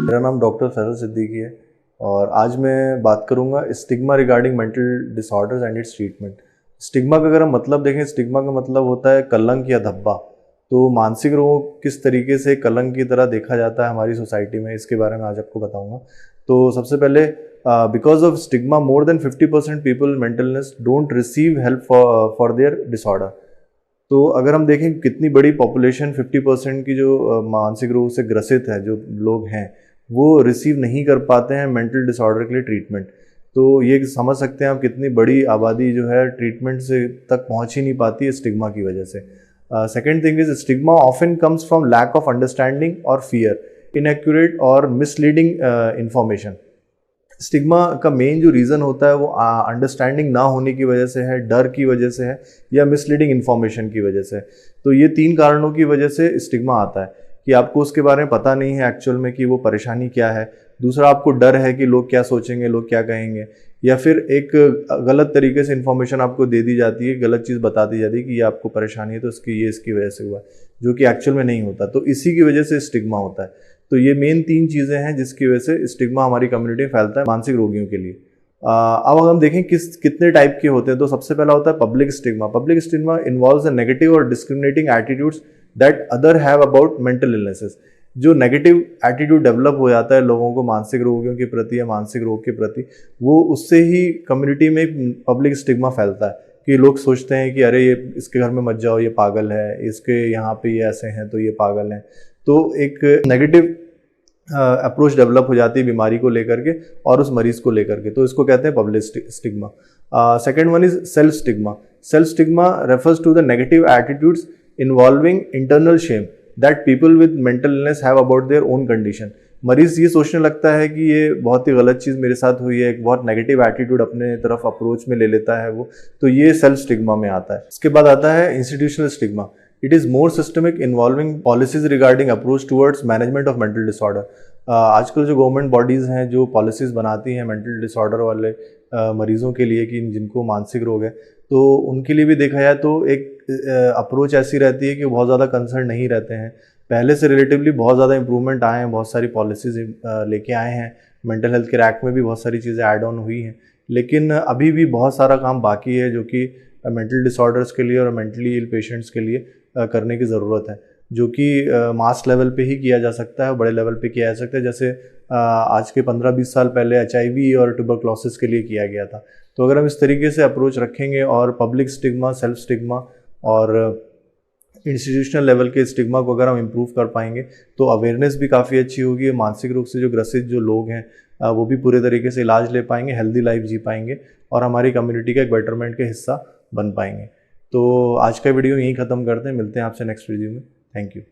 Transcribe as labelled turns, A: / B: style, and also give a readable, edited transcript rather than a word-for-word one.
A: मेरा नाम डॉक्टर फैसल सिद्दीकी है और आज मैं बात करूंगा stigma regarding mental disorders and it's treatment. Stigma का अगर हम मतलब देखें, स्टिग्मा का मतलब होता है कलंक या धब्बा। तो मानसिक रोगों किस तरीके से कलंक की तरह देखा जाता है हमारी सोसाइटी में, इसके बारे में आज आपको बताऊंगा। तो सबसे पहले, because of stigma more than 50% people mental illness don't receive help for their disorder. तो अगर हम देखें कितनी बड़ी पॉपुलेशन 50% की जो मानसिक रोग से ग्रसित है, जो लोग हैं, वो रिसीव नहीं कर पाते हैं मेंटल डिसऑर्डर के लिए ट्रीटमेंट। तो ये समझ सकते हैं आप कितनी बड़ी आबादी जो है ट्रीटमेंट से तक पहुंच ही नहीं पाती है स्टिग्मा की वजह से। Second thing is stigma often comes from lack of understanding और फियर, इनएक्यूरेट और मिसलीडिंग इंफॉर्मेशन। स्टिग्मा का मेन जो रीज़न होता है वो अंडरस्टैंडिंग ना होने की वजह से है, डर की वजह से है, या मिसलीडिंग इन्फॉर्मेशन की वजह से। तो ये 3 कारणों की वजह से स्टिग्मा आता है कि आपको उसके बारे में पता नहीं है एक्चुअल में कि वो परेशानी क्या है। दूसरा, आपको डर है कि लोग क्या सोचेंगे, लोग क्या कहेंगे, या फिर एक गलत तरीके से इन्फॉर्मेशन आपको दे दी जाती है, गलत चीज़ बता दी जाती है कि ये आपको परेशानी है तो इसकी वजह से हुआ, जो कि एक्चुअल में नहीं होता। तो इसी की वजह से स्टिग्मा होता है। तो ये मेन 3 चीज़ें हैं जिसकी वजह से स्टिग्मा हमारी कम्युनिटी में फैलता है मानसिक रोगियों के लिए। अब हम देखें कितने टाइप के होते हैं। तो सबसे पहला होता है public stigma. Public stigma involves a negative और discriminating attitudes that other have about mental illnesses. जो नेगेटिव एटीट्यूड डेवलप हो जाता है लोगों को मानसिक रोगियों के प्रति या मानसिक रोग के प्रति, वो उससे ही कम्युनिटी में पब्लिक स्टिग्मा फैलता है कि लोग सोचते हैं कि अरे ये इसके घर में मत जाओ, ये पागल है, इसके यहाँ पे ये ऐसे हैं तो ये पागल हैं। तो एक नेगेटिव अप्रोच डेवलप हो जाती है बीमारी को लेकर के और उस मरीज को लेकर के। तो इसको कहते हैं public stigma. Second one is self stigma. Self stigma refers to the negative attitudes involving internal shame that people with mental illness have about their own condition. मरीज ये सोचने लगता है कि ये बहुत ही गलत चीज़ मेरे साथ हुई है, एक बहुत नेगेटिव एटीट्यूड अपने तरफ अप्रोच में ले लेता है वो। तो ये सेल्फ स्टिग्मा में आता है। इसके बाद आता है institutional stigma. It is more systemic, involving policies regarding approach towards management of mental disorder. आजकल जो गवर्नमेंट बॉडीज़ हैं जो पॉलिसीज़ बनाती हैं मेंटल डिसऑर्डर वाले मरीज़ों के लिए कि जिनको मानसिक रोग है, तो उनके लिए भी देखा जाए तो एक अप्रोच ऐसी रहती है कि बहुत ज़्यादा कंसर्न नहीं रहते हैं। पहले से रिलेटिवली बहुत ज़्यादा इंप्रूवमेंट आए हैं, बहुत सारी पॉलिसीज़ लेके आए हैं। मेंटल हेल्थ केयर एक्ट में भी बहुत सारी चीज़ें ऐड ऑन हुई हैं, लेकिन अभी भी बहुत सारा काम बाकी है जो कि मेंटल डिसऑर्डर्स के लिए और मेंटली इल पेशेंट्स के लिए करने की ज़रूरत है, जो कि मास लेवल पे ही किया जा सकता है, बड़े लेवल पे किया जा सकता है। जैसे आज के 15-20 साल पहले HIV और ट्यूबरक्लोसिस के लिए किया गया था। तो अगर हम इस तरीके से अप्रोच रखेंगे और पब्लिक स्टिग्मा, सेल्फ स्टिग्मा और इंस्टीट्यूशनल लेवल के स्टिग्मा को अगर हम इम्प्रूव कर पाएंगे तो अवेयरनेस भी काफ़ी अच्छी होगी। मानसिक रोग से जो ग्रसित जो लोग हैं वो भी पूरे तरीके से इलाज ले पाएंगे, हेल्दी लाइफ जी पाएंगे और हमारी कम्युनिटी का एक बेटरमेंट का हिस्सा बन पाएंगे। तो आज का वीडियो यहीं ख़त्म करते हैं, मिलते हैं आपसे नेक्स्ट वीडियो में। Thank you.